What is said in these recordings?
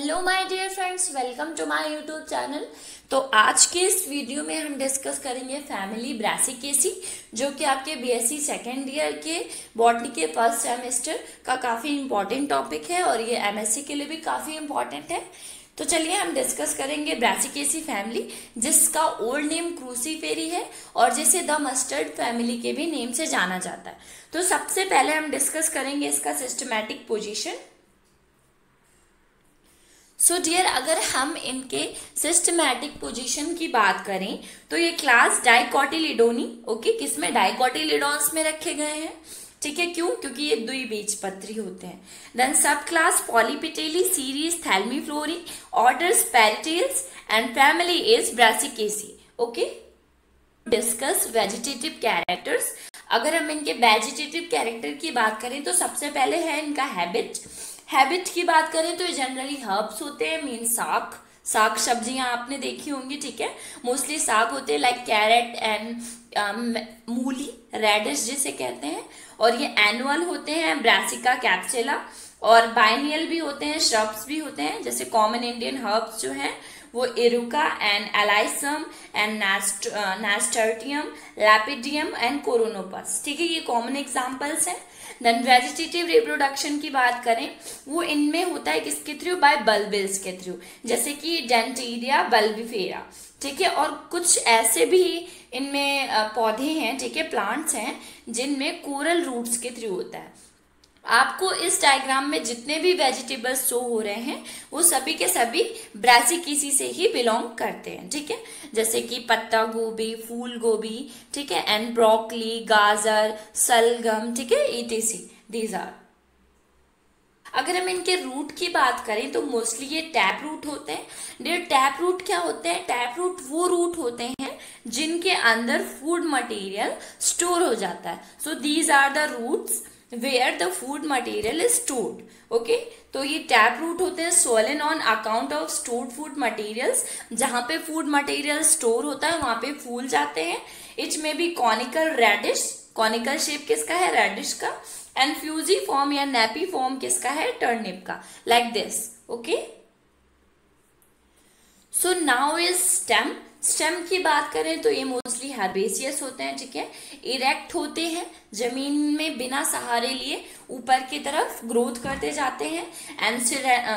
Hello my dear friends, welcome to my YouTube channel. तो आज के इस वीडियो में हम डिस्कस करेंगे फैमिली ब्रासिकेसी, जो कि आपके बीएससी सेकेंड ईयर के बॉटनी के फर्स्ट सेमेस्टर का काफ़ी इंपॉर्टेंट टॉपिक है और ये एमएससी के लिए भी काफ़ी इंपॉर्टेंट है। तो चलिए हम डिस्कस करेंगे ब्रासिकेसी फैमिली, जिसका ओल्ड नेम क्रूसीफेरी है और जिसे द मस्टर्ड फैमिली के भी नेम से जाना जाता है। तो सबसे पहले हम डिस्कस करेंगे इसका सिस्टमैटिक पोजीशन। सो डियर, अगर हम इनके सिस्टमैटिक पोजीशन की बात करें तो ये क्लास डाइकोटिलिडोनी, ओके, किसमें? डाइकोटिलिडॉन्स में रखे गए हैं। ठीक है, क्यों? क्योंकि ये द्विबीजपत्री होते हैं। Then subclass Polypetalae series Thalamiflorae, order Parietales and family is Brassicaceae. Okay, discuss vegetative characters. अगर हम इनके वेजिटेटिव कैरेक्टर की बात करें तो सबसे पहले है इनका हैबिट की बात करें तो ये जनरली हर्ब्स होते हैं, मीन साग सब्जियां आपने देखी होंगी। ठीक है, मोस्टली साग होते हैं, लाइक कैरेट एंड मूली, रेडिश जिसे कहते हैं। और ये एनुअल होते हैं, ब्रासिका कैप्सुला, और बाइनियल भी होते हैं, श्रब्स भी होते हैं। जैसे कॉमन इंडियन हर्ब्स जो हैं वो इरुका एंड एलाइसम एंड नास्टर्टियम, लैपिडियम एंड कोरोनोपस। ठीक है, ये कॉमन एग्जांपल्स हैं। देन वेजिटेटिव रिप्रोडक्शन की बात करें, वो इनमें होता है किसके थ्रू? बाय बल्बिल्स के थ्रू, जैसे कि डेंटीरिया बल्बिफेरा। ठीक है, और कुछ ऐसे भी इनमें पौधे हैं, ठीक है, प्लांट्स हैं, जिनमें कोरल रूट्स के थ्रू होता है। आपको इस डायग्राम में जितने भी वेजिटेबल्स शो हो रहे हैं वो सभी के सभी ब्रासिकेसी से ही बिलोंग करते हैं। ठीक है, जैसे कि पत्ता गोभी, फूल गोभी, ठीक है, एंड ब्रोकली, गाजर, सलगम, ठीक है, etc. These are. अगर हम इनके रूट की बात करें तो मोस्टली ये टैप रूट होते हैं। डियर, टैप रूट क्या होते हैं? टैप रूट वो रूट होते हैं जिनके अंदर फूड मटेरियल स्टोर हो जाता है। So these are the roots where the food material is stored. Okay, तो ये टैप रूट होते हैं swollen on account of stored food materials। जहां पे फूड मटेरियल स्टोर होता है वहां पे फूल जाते हैं। It may be conical radish, conical shape किसका है? रेडिश का। एंड फ्यूजी फॉर्म या नैपी फॉर्म किसका है? टर्निप का, like this. Okay, so now is stem की बात करें तो ये मोस्टली हर्बेसियस होते हैं। ठीक है, इरेक्ट होते हैं, जमीन में बिना सहारे लिए ऊपर की तरफ ग्रोथ करते जाते हैं। एंड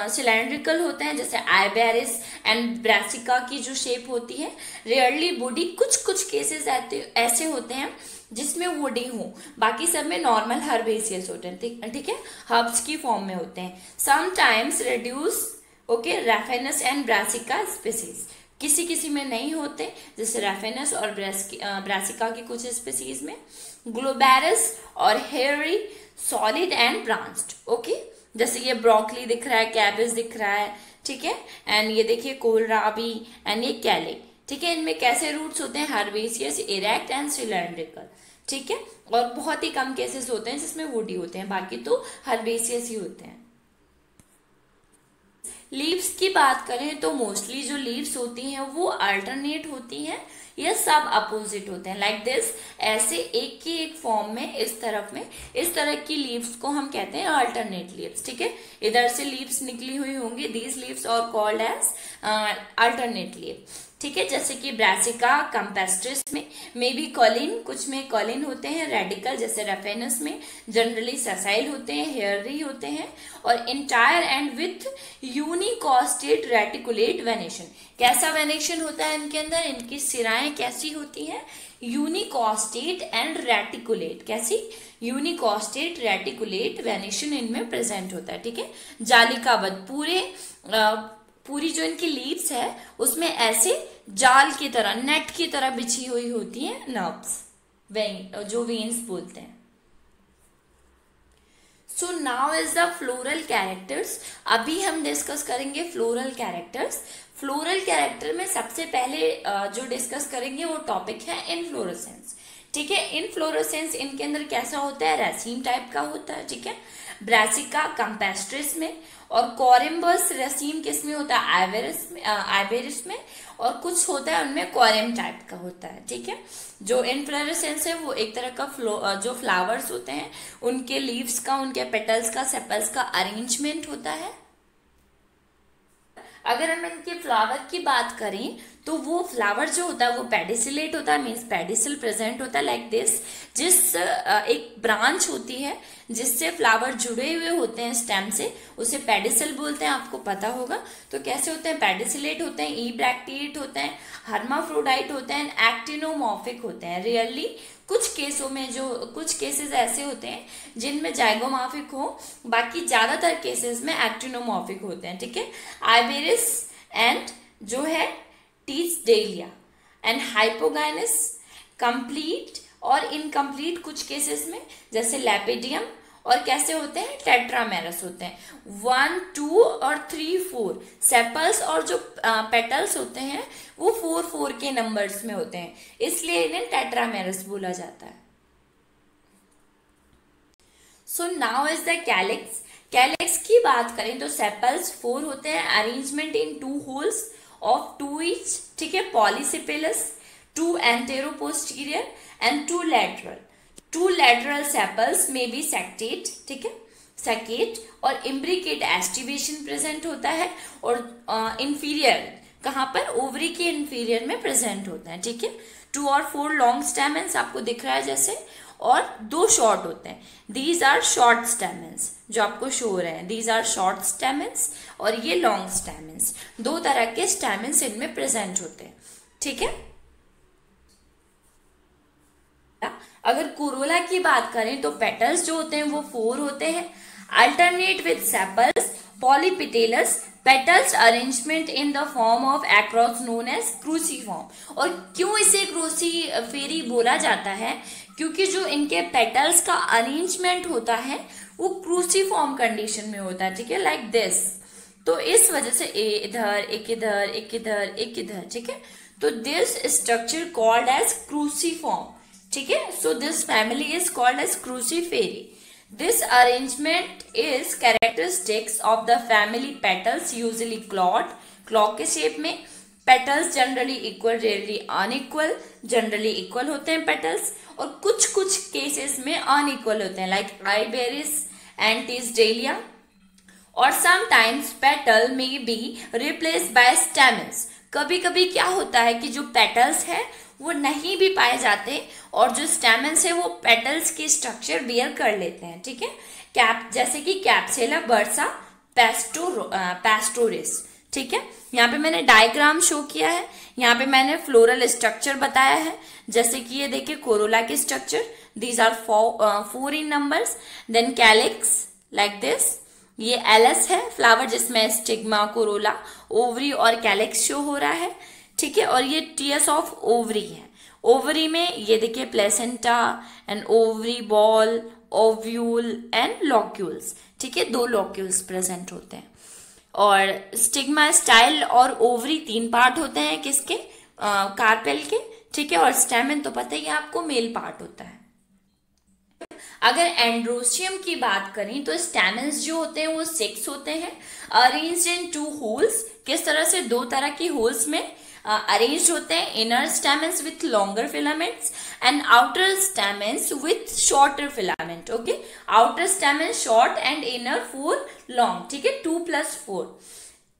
सिलेंड्रिकल होते हैं, जैसे आइबेरिस एंड ब्रासिका की जो शेप होती है। रेयरली वुडी, कुछ केसेस ऐसे होते हैं जिसमें वुडी हो, बाकी सब में नॉर्मल हर्बेसियस होते हैं। ठीक है, हर्ब्स की फॉर्म में होते हैं। Sometimes reduce, okay, Raphanus and Brassica species, किसी में नहीं होते, जैसे रैफेनस और ब्रासिका की कुछ स्पीसीज में। ग्लोबेरस और hairy, solid and branched. Okay, जैसे ये ब्रोकली दिख रहा है, कैबेज दिख रहा है, ठीक है, एंड ये देखिए कोलराबी एंड ये कैले। ठीक है, इनमें कैसे रूट्स होते हैं? Herbaceous, erect and cylindrical. ठीक है, और बहुत ही कम केसेस होते हैं जिसमें वुडी होते हैं, बाकी तो हर्बेसियस ही होते हैं। लीव्स की बात करें तो मोस्टली जो लीव्स होती हैं वो अल्टरनेट होती हैं या सब अपोजिट होते हैं, लाइक दिस। ऐसे एक की एक फॉर्म में इस तरह की लीव्स को हम कहते हैं अल्टरनेट लीव्स। ठीक है, इधर से लीव्स निकली हुई होंगी, these leaves are called as alternate leave. ठीक है, जैसे कि ब्रासिका कंपेस्ट्रिस में मे बी कॉलिन, कुछ में कॉलिन होते हैं। रेडिकल जैसे रेफेनस में जनरली ससाइल होते हैं, हेयरी होते हैं। और entire and with unicostate reticulate venation. कैसा वेनेशन होता है इनके अंदर? इनकी सिराएं कैसी होती हैं? Unicostate and reticulate. कैसी? यूनिकॉस्टेट रेटिकुलेट वेनेशन इनमें प्रेजेंट होता है। ठीक है, जालिकाबद्ध, पूरी जो इनकी लीव्स है उसमें ऐसे जाल की तरह, नेट की तरह बिछी हुई होती है नर्व्स, जो वेन्स बोलते हैं। सो now is the floral characters. अभी हम डिस्कस करेंगे फ्लोरल कैरेक्टर्स। फ्लोरल कैरेक्टर में सबसे पहले जो डिस्कस करेंगे वो टॉपिक है इनफ्लोरेसेंस। ठीक है, इनफ्लोरेसेंस इनके अंदर कैसा होता है? रैसीम टाइप का होता है। ठीक है, ब्रासिका कंपेस्ट्रिस में, और कोरिम्बस रसीम किस में होता है? आइबेरिस में। और कुछ होता है उनमें कोरिम टाइप का होता है। ठीक है, जो इनफ्लोरेसेंस है वो एक तरह का जो फ्लावर्स होते हैं उनके लीव्स का, उनके पेटल्स का, सेपल्स का अरेंजमेंट होता है। अगर हम इनके फ्लावर की बात करें तो वो फ्लावर जो होता है वो पेडिसिलेट होता है, मीन्स पेडिसल प्रेजेंट होता है लाइक दिस। जिस एक ब्रांच होती है जिससे फ्लावर जुड़े हुए होते हैं स्टेम से, उसे पेडिसल बोलते हैं, आपको पता होगा। तो कैसे होते हैं, पेडिसिलेट होते हैं, ई ब्रैक्टिएट होते हैं, हर्माफ्रोडाइट होते हैं, एक्टिनोमॉर्फिक होते हैं। रियरली कुछ केसों में, जो कुछ केसेस ऐसे होते हैं जिनमें जाइगोमॉर्फिक हो, बाकी ज्यादातर केसेस में एक्टिनोमॉर्फिक होते हैं, ठीक है। आइबेरिस एंड जो है टीसडेलिया एंड हाइपोगाइनस कंप्लीट और इनकम्प्लीट कुछ केसेस में, जैसे लैपिडियम, और कैसे होते हैं, टेट्रामेरस होते हैं। 1, 2 और 3, 4 सेपल्स और जो पेटल्स होते हैं वो 4 के नंबर्स में होते हैं, इसलिए इन्हें टेट्रामेरस बोला जाता है। सो now is the calyx. Calyx की बात करें तो सेपल्स 4 होते हैं, arrangement in 2 holes of 2 each, ठीक है, पॉलीसिपेलस, 2 एंटेरोपोस्टीरियर and 2 lateral. 2 lateral sepals may be sectate, ठीक है, सेकेट और इम्ब्रिकेट एस्टिवेशन प्रेजेंट होता है, और इंफीरियर कहाँ पर, ओवरी के इंफीरियर में प्रेजेंट होता है, ठीक है। 2 और 4 लॉन्ग स्टेमेंस आपको दिख रहा है जैसे, और 2 शॉर्ट होते हैं, दीज आर शॉर्ट स्टेमेंस, जो आपको शो हो रहे हैं, दीज आर शॉर्ट स्टेमेंस, और ये लॉन्ग स्टेमेंस। 2 तरह के स्टेमेंस इनमें प्रेजेंट होते हैं, ठीक है। अगर कोरोला की बात करें तो पेटल्स जो होते हैं वो 4 होते हैं, alternate with sepals, polypetalous, petals arrangement in the form of a cross known as cruciform. और क्यों इसे क्रूसीफेरी बोला जाता है, क्योंकि जो इनके पेटल्स का अरेंजमेंट होता है वो क्रूसीफॉर्म कंडीशन में होता है, ठीक है, लाइक दिस। तो इस वजह से इधर एक इधर एक इधर एक इधर, ठीक है, तो this structure called as cruciform, ठीक है। So this family is called as Cruciferae. This arrangement is characteristics of the family petals, usually clock के शेप में। Petals generally equal, rarely unequal, generally equal होते हैं पेटल्स, और कुछ कुछ केसेस में अनइक्वल होते हैं, लाइक आइबेरिस एंड टीसडेलिया। और sometimes petal may be replaced by stamens. कभी कभी क्या होता है कि जो पेटल्स है वो नहीं भी पाए जाते, और जो स्टेमन्स है वो पेटल्स की स्ट्रक्चर बियर कर लेते हैं, ठीक है। कैप, जैसे कि कैप्सुला बर्सा पैस्टोरिस, ठीक है। यहाँ पे मैंने डायग्राम शो किया है, यहाँ पे मैंने फ्लोरल स्ट्रक्चर बताया है, जैसे कि ये देखिए कोरोला की structure, these are 4 in numbers. Then calyx like this, ये एलस है फ्लावर जिसमें स्टिग्मा, कोरोला, ओवरी और कैलिक्स शो हो रहा है, ठीक है। और ये टीयर्स ऑफ ओवरी है, ओवरी में ये देखिए placenta and ovary wall, ovule and locules, ठीक है, 2 लॉक्यूल्स प्रेजेंट होते हैं। और स्टिग्मा, स्टाइल और ओवरी 3 पार्ट होते हैं किसके, कार्पेल के, ठीक है। और स्टेमन तो पता ही आपको मेल पार्ट होता है। अगर एंड्रोशियम की बात करें तो स्टेमन्स जो होते हैं वो 6 होते हैं, अरेंज्ड इन 2 होल्स। किस तरह से, 2 तरह की होल्स में अरेंज होते हैं, inner stamens with longer filaments and outer stamens with shorter filament, okay. Outer स्टेमन short and inner 4 long, ठीक है, 2 + 4।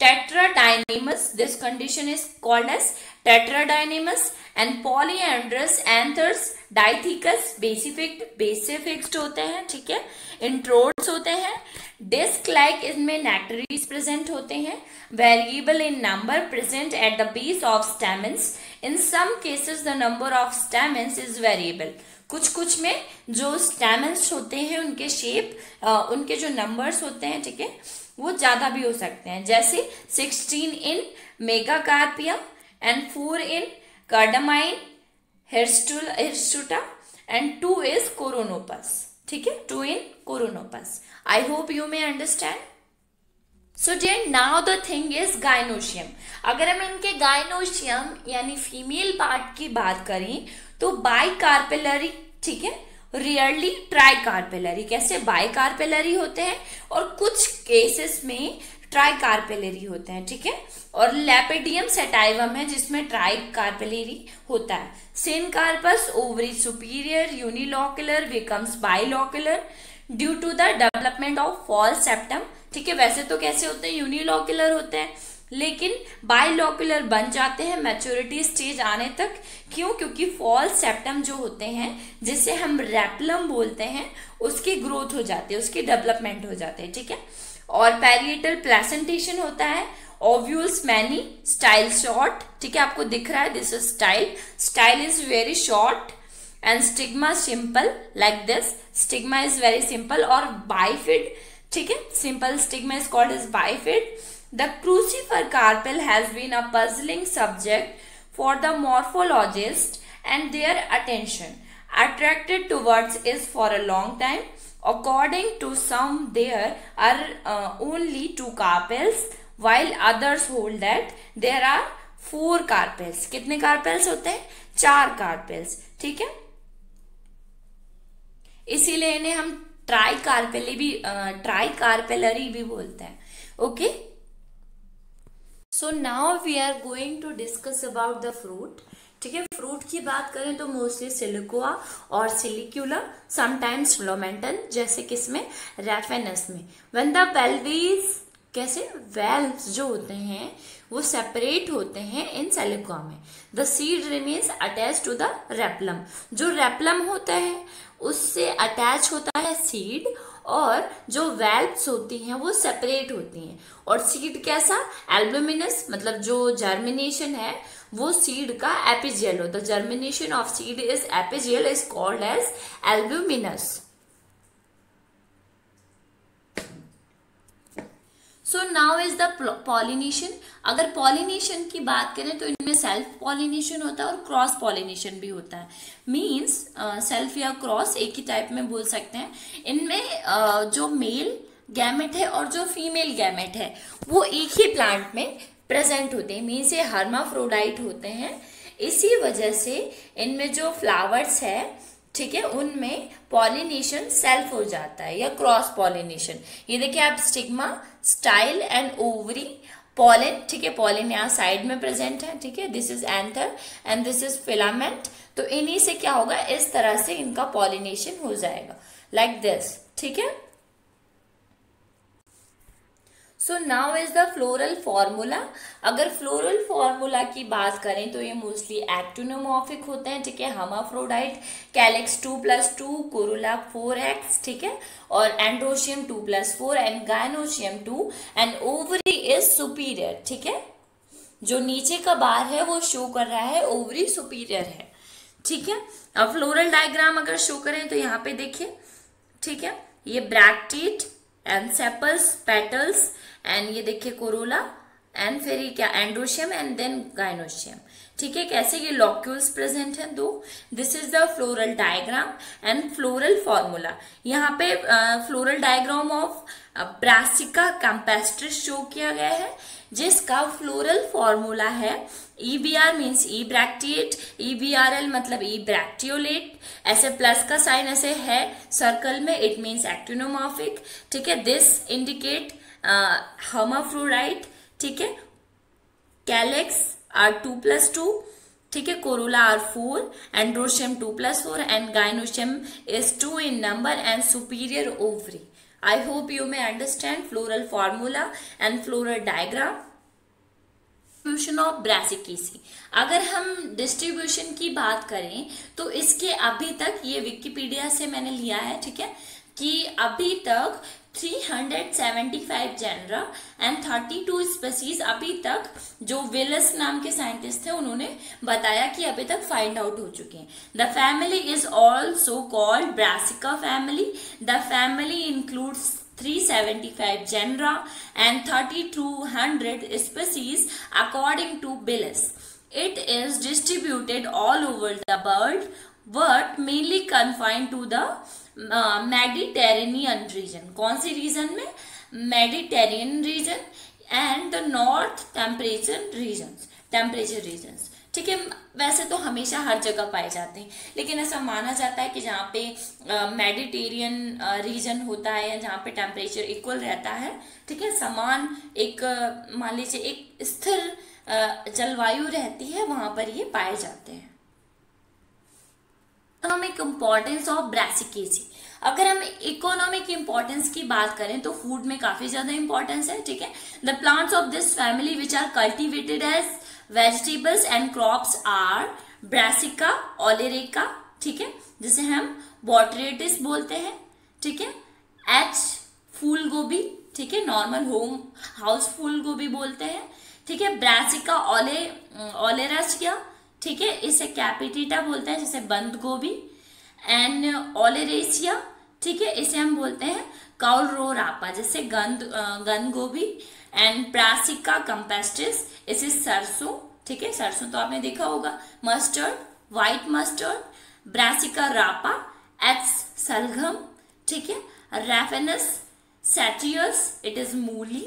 Tetradynamous, this condition is called as tetradynamous, and polyandrous anthers, dithecus, basifixed होते हैं, ठीक है, इंट्रोड्स होते हैं, डिस्क लाइक, इसमें नेक्टरीज present होते हैं, variable in number, present at the base of stamens. In some cases the number of stamens is variable. कुछ में जो स्टेमन्स होते हैं उनके शेप, उनके जो नंबर्स होते हैं, ठीक है, वो ज्यादा भी हो सकते हैं, जैसे 16 in Megacarpaea and 4 in Cardamine hirsuta and 2 is Coronopus, ठीक है, 2 in Coronopus. I hope you may understand. So dear, now the thing is gynoecium. अगर हम इनके गाइनोशियम यानी फीमेल पार्ट की बात करें तो बाइकार्पेलरी, ठीक है, रियरली ट्राइकार्पेलरी। कैसे, बाइकार्पेलरी होते हैं और कुछ केसेस में ट्राइकार्पेलरी होते हैं, ठीक है। और लैपिडियम सेटाइवम है जिसमें ट्राइकार्पेलरी होता है। Syncarpous ovary superior unilocular becomes bilocular due to the development of false septum, ठीक है। वैसे तो कैसे होते हैं, यूनिलॉकुलर होते हैं, लेकिन बाइलोक्युलर बन जाते हैं मैच्योरिटी स्टेज आने तक। क्यों? क्योंकि फॉल सेप्टम जो होते हैं, जिसे हम रेप्लम बोलते हैं, उसकी ग्रोथ हो जाती है, उसकी डेवलपमेंट हो जाती है, ठीक है। और पैरिएटल प्लेसेंटेशन होता है, ओव्यूल्स मैनी, स्टाइल शॉर्ट, ठीक है, आपको दिख रहा है, this is style, style is very short and stigma simple like this, stigma is very simple और बाइफिड, ठीक है, simple stigma is called as bifid. The crucifer carpel has been a puzzling subject for the morphologists and their attention attracted towards is for a long time. According to some, there are only 2 carpels, while others hold that there are 4 carpels. कितने carpels होते हैं? 4 carpels, ठीक है। इसीलिए इन्हें हम ट्राइकार्पेलरी भी बोलते हैं, okay. So now we are going to discuss about the fruit, ठीक है। फ्रूट की बात करें तो मोस्टली सिलिकुआ और सिलिक्यूला, समटाइम्स फिलोमेंटन, जैसे किसमें? रैफेनस में। व्हेन द वेल्वीज, कैसे? वेल्व्स जो होते हैं वो सेपरेट होते हैं इन सिलिकुआ में। The seed remains attach to the replum, जो रेप्लम होता है उससे अटैच होता है सीड, और जो वेल्व्स होती हैं वो सेपरेट होती हैं। और सीड कैसा? एल्बुमिनस, मतलब जो जर्मिनेशन है वो सीड का एपिजियल होता है। Germination of seed is epigeal, is called as albuminous. So now is the pollination. अगर पॉलिनेशन की बात करें तो इनमें सेल्फ पॉलिनेशन होता है और क्रॉस पॉलिनेशन भी होता है। मीन्स सेल्फ या क्रॉस एक ही टाइप में बोल सकते हैं। इनमें जो मेल गैमेट है और जो फीमेल गैमेट है वो एक ही प्लांट में प्रेजेंट होते हैं, मीन्स ये हर्माफ्रोडाइट होते हैं। इसी वजह से इनमें जो फ्लावर्स है, ठीक है, उनमें पॉलिनेशन सेल्फ हो जाता है या क्रॉस पॉलिनेशन। ये देखिए आप, stigma, style and ovary, pollen, ठीक है, पॉलन यहाँ साइड में प्रेजेंट है, ठीक है, this is anther and this is filament. तो इन्हीं से क्या होगा, इस तरह से इनका पॉलिनेशन हो जाएगा, लाइक दिस, ठीक है। सो now is the floral formula. अगर फ्लोरल फॉर्मूला की बात करें तो ये मोस्टली एक्टिनोमॉर्फिक होते हैं, ठीक है, हर्माफ्रोडाइट, कैलिक्स 2+2, कोरोला 4x, ठीक है, और androecium 2+4 and gynoecium 2 and ovary is superior, ठीक है। जो नीचे का बार है वो शो कर रहा है ओवरी सुपीरियर है, ठीक है। अब फ्लोरल डायग्राम अगर शो करें तो यहाँ पे देखिए, ठीक है, ये ब्रैक्टेट एंड सेपल्स, पेटल्स, एंड ये देखिए कोरोला, एंड फिर ये क्या, एंड्रोशियम एंड देन गायनोशियम, ठीक है। कैसे? ये लॉक्यूल्स प्रेजेंट हैं 2। This is the floral diagram and floral formula. यहाँ पे floral diagram of brassica campestris show किया गया है, जिसका फ्लोरल फॉर्मूला है EBR मीन्स ई ब्रैक्टिएट, EBRL मतलब ई ब्रैक्टियोलेट, ऐसे प्लस का साइन ऐसे है सर्कल में, इट मीन्स एक्टिनोमॉर्फिक, ठीक है। दिस इंडिकेट हर्माफ्रोडाइट, ठीक है। कैलेक्स आर 2+2, ठीक है, corolla are 4, androecium 2+4 and gynoecium is 2 in number and superior ovary. I hope you may understand floral formula and floral diagram. Distribution of Brassicaceae. अगर हम distribution की बात करें तो इसके अभी तक, ये विकिपीडिया से मैंने लिया है, ठीक है, कि अभी तक 375 जेनरा एंड 32 स्पीसीज अभी तक जो विलस नाम के साइंटिस्ट थे उन्होंने बताया कि अभी तक फाइंड आउट हो चुके हैं। The family is also called brassica family. The family includes 375 genera and 3200 species according to Billis. It is distributed all over the world but mainly confined to the Mediterranean region. कौन सी reason में? Mediterranean region and the north temperature regions. ठीक है, वैसे तो हमेशा हर जगह पाए जाते हैं, लेकिन ऐसा माना जाता है कि जहाँ पे मेडिटेरियन रीजन होता है या जहाँ पे टेम्परेचर इक्वल रहता है, ठीक है, समान एक मान लीजिए एक स्थिर जलवायु रहती है, वहां पर ये पाए जाते हैं। Economic importance of Brassicaceae. अगर हम इकोनॉमिक इंपॉर्टेंस की बात करें तो फूड में काफी ज्यादा इंपॉर्टेंस है, ठीक है। The plants of this family which are cultivated as vegetables and crops are Brassica oleracea, ठीक है, जिसे हम बॉटरेटिस बोलते हैं, ठीक है। एच फूल गोभी, ठीक है, नॉर्मल होम हाउस फूल गोभी बोलते हैं, ठीक है। ब्रासिका ओलेरासिया, ठीक है, इसे कैपिटिटा बोलते हैं, जिसे बंद गोभी। एंड ओलेरेसिया, ठीक है, इसे हम बोलते हैं काउलरोरापा, जिसे गंद गोभी। एंड ब्रासिका कंपेस्टिस, इसे सरसों, ठीक है, सरसों तो आपने देखा होगा। Mustard, white mustard. Brassica rapa, एच सलगम, ठीक है। रैफेनस सैटियस, इट इज मूली।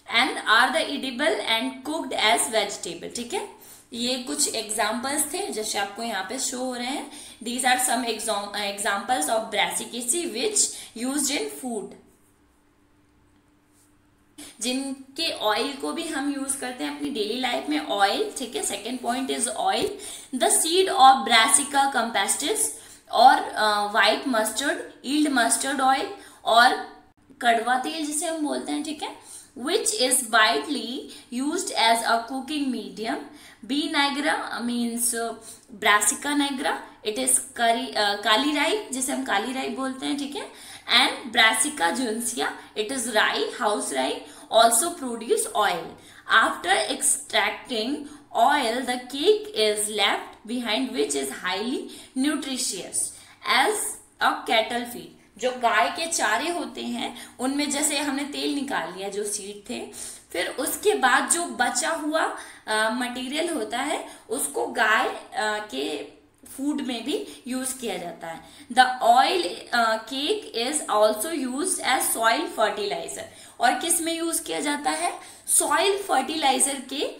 And are the edible and cooked as vegetable, ठीक है। ये कुछ एग्जाम्पल्स थे जैसे आपको यहाँ पे शो हो रहे हैं। These are some examples of brassicaceae which used in food, जिनके ऑयल को भी हम यूज करते हैं अपनी डेली लाइफ में, ऑयल, ठीक है। Second point is oil. The seed of Brassica campestris और white mustard yield mustard oil, और कड़वा तेल जिसे हम बोलते हैं, ठीक है, which is widely used as a cooking medium. B nigra means brassica nigra, it is काली राई, जिसे हम काली राई बोलते हैं, ठीक है। And Brassica juncea, it is rye, house rye, also produce oil. After extracting oil, the cake is left behind, which is highly nutritious as a cattle feed. जो गाय के चारे होते हैं उनमें जैसे हमने तेल निकाल लिया जो सीड थे, फिर उसके बाद जो बचा हुआ मटेरियल होता है उसको गाय के फूड में भी यूज किया जाता है। The oil cake is also use as soil fertiliser, और किस में यूज किया जाता है? सॉइल फर्टिलाइजर के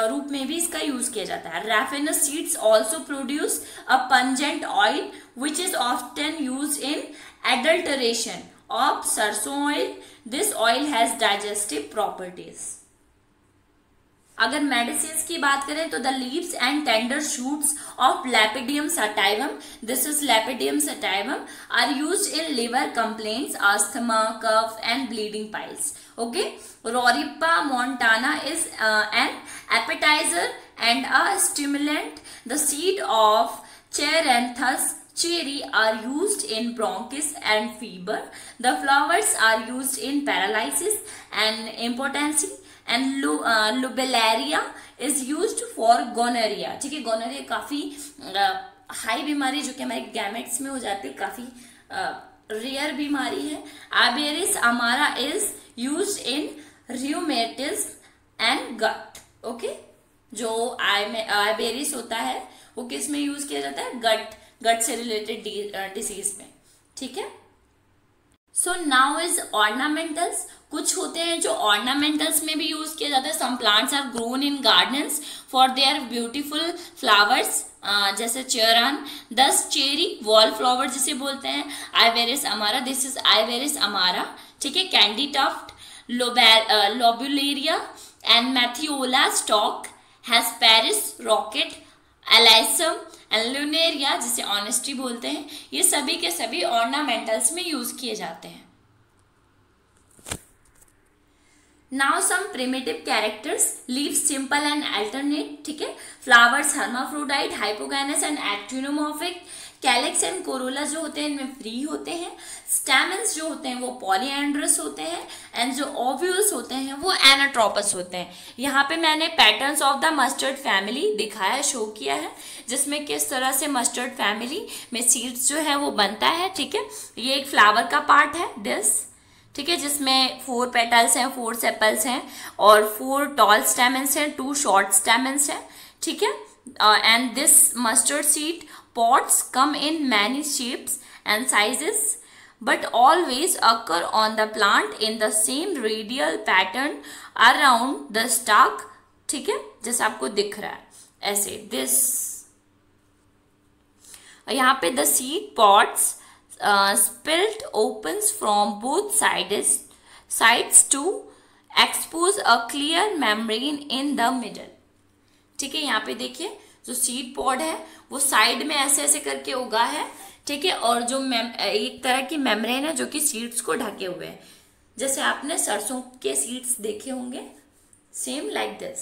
रूप में भी इसका यूज किया जाता है। Raphanus seeds also produce a pungent oil which is often use in adulteration of sarson oil. This oil has digestive properties. अगर मेडिसिन की बात करें तो the leaves and tender shoots of lepidium sativum, this is lepidium sativum, are used in liver complaints, asthma, cough and bleeding piles. Okay, rorippa montana is an appetiser and a stimulant. The seed of cheiranthus cherry are used in bronchitis and fever. The flowers are used in paralysis and impotency. And lobellaria is used for gonorrhea. ठीक है, gonorrhoea काफी high बीमारी जो कि हमारे gametes में हो जाती है, काफी रेयर बीमारी है. Aberis amara is used in rheumatism and gut. Okay, जो Aberis होता है वो किस में यूज किया जाता है? गट से रिलेटेड डिसीज में, ठीक है. सो नाउ इज ऑर्नामेंटल्स. कुछ होते हैं जो ऑर्नामेंटल्स में भी यूज किया जाता है. Some plants are grown in gardens for their beautiful flowers, जैसे चेरान. दस चेरी वॉल फ्लावर जिसे बोलते हैं. आइवेरिस अमारा, दिस इज आइवेरिस अमारा, ठीक है. Candytuft, lobularia and matthiola stock, hesperis rocket, alyssum and lunaria जिसे ऑनेस्टी बोलते हैं. ये सभी के सभी ऑर्नामेंटल्स में यूज किए जाते हैं. Now some primitive characters. Leaves simple and alternate, ठीक है. Flowers hermaphrodite, hypogynous and actinomorphic. Calyx and corolla जो होते हैं इनमें फ्री होते हैं. स्टैमेंस जो होते हैं वो पॉलीएंड्रस होते हैं. एंड जो ओव्यूल्स होते हैं वो एनाट्रोपस होते हैं. यहाँ पे मैंने patterns of the mustard family दिखाया, शो किया है, जिसमें किस तरह से मस्टर्ड फैमिली में सीड्स जो है वो बनता है, ठीक है. ये एक फ्लावर का पार्ट है दिस, ठीक है, जिसमें 4 पेटल्स हैं, 4 सेपल्स हैं और 4 टॉल स्टैमेंस हैं, 2 शॉर्ट स्टैमेंस हैं, ठीक है. And this mustard seed pods come in many shapes and sizes but always occur on the plant in the same radial pattern around the stalk, ठीक है, जैसे आपको दिख रहा है ऐसे this. यहाँ पे the seed pods split opens from both sides to expose a clear membrane in the middle, ठीक है. यहाँ पे देखिए जो सीड पॉड है वो साइड में ऐसे ऐसे करके उगा है, ठीक है, और जो एक तरह की मेम्ब्रेन है जो कि सीड्स को ढके हुए है, जैसे आपने सरसों के सीड्स देखे होंगे, same like this.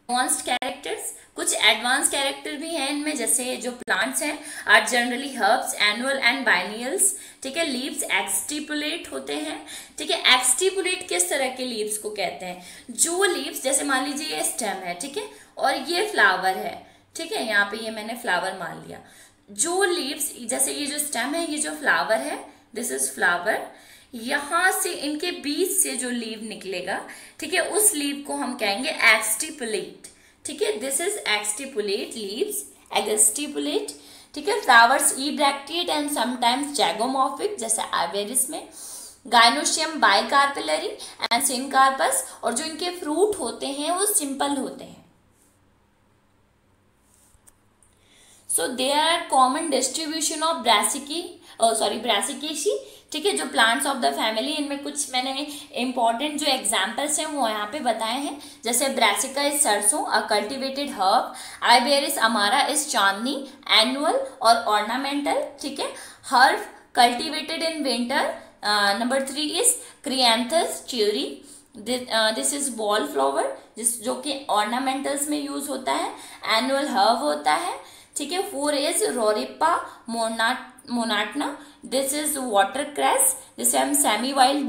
Advanced characters, कुछ एडवांस कैरेक्टर भी हैं इनमें, जैसे जो प्लांट्स हैं are generally herbs, annual and biennials. ठीक है, लीव्स एक्सटिपुलेट होते हैं। ठीक है, एक्सटिपुलेट किस तरह के लीव्स को कहते हैं? जो लीव्स, जैसे मान लीजिए ये स्टेम है, ठीक है, और ये फ्लावर है, ठीक है, यहाँ पे ये मैंने फ्लावर मान लिया। जो लीव्स, जैसे ये जो स्टेम है, ये जो फ्लावर है, दिस इज फ्लावर, यहां से इनके बीच से जो लीव निकलेगा, ठीक है, उस लीव को हम कहेंगे एक्सटिपुलेट। ठीक है, this is exstipulate leaves, exstipulate. ठीक है, फ्लावर्स इब्रैक्टिएट एंड समटाइम्स जैगोमॉर्फिक, जैसे आइवेरिस में, गाइनोशियम बाइकार्पेलरी एंड सिनकार्पस, और जो इनके फ्रूट होते हैं वो सिंपल होते हैं। So there are common distribution of brassicaceae. ठीक है, जो प्लांट्स ऑफ द फैमिली, इनमें कुछ मैंने इंपॉर्टेंट जो एग्जांपल्स हैं वो यहाँ पे बताए हैं, जैसे ब्रासिका इज सरसों, अ cultivated herb, iberis amara is chandni, annual और ऑर्नामेंटल। ठीक है, herb cultivated in winter. Number 3 is cheiranthus cheiri, this is ball flower, जो कि ऑर्नामेंटल्स में यूज होता है, एनुअल हर्ब होता है। ठीक है, 4 इज रोरिपा मोनाटना, दिस इज वाटर क्रैस, जिसे हम सेमी वाइल्ड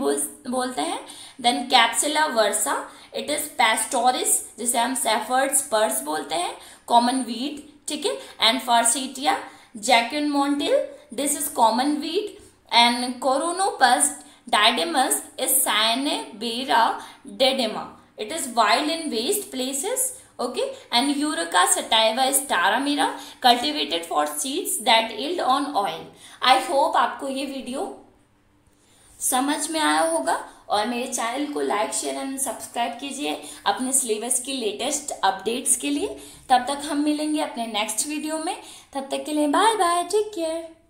बोलते हैं। देन कैप्सिला वर्सा, इट इज पैस्टोरिस, जिसे हम सेफर्ड स्पर्स बोलते हैं, कॉमन वीड। ठीक है, and farsetia jacquemontii, this is common weed. And coronopus didymus is senebiera didyma, it is wild in waste places. Okay, and Eureca sativa is taramira, cultivated for seeds that yield on oil. I hope आपको ये video समझ में आया होगा, और मेरे channel को like, share and subscribe कीजिए अपने सिलेबस की लेटेस्ट अपडेट्स के लिए। तब तक हम मिलेंगे अपने नेक्स्ट वीडियो में, तब तक के लिए बाय बाय, टेक केयर।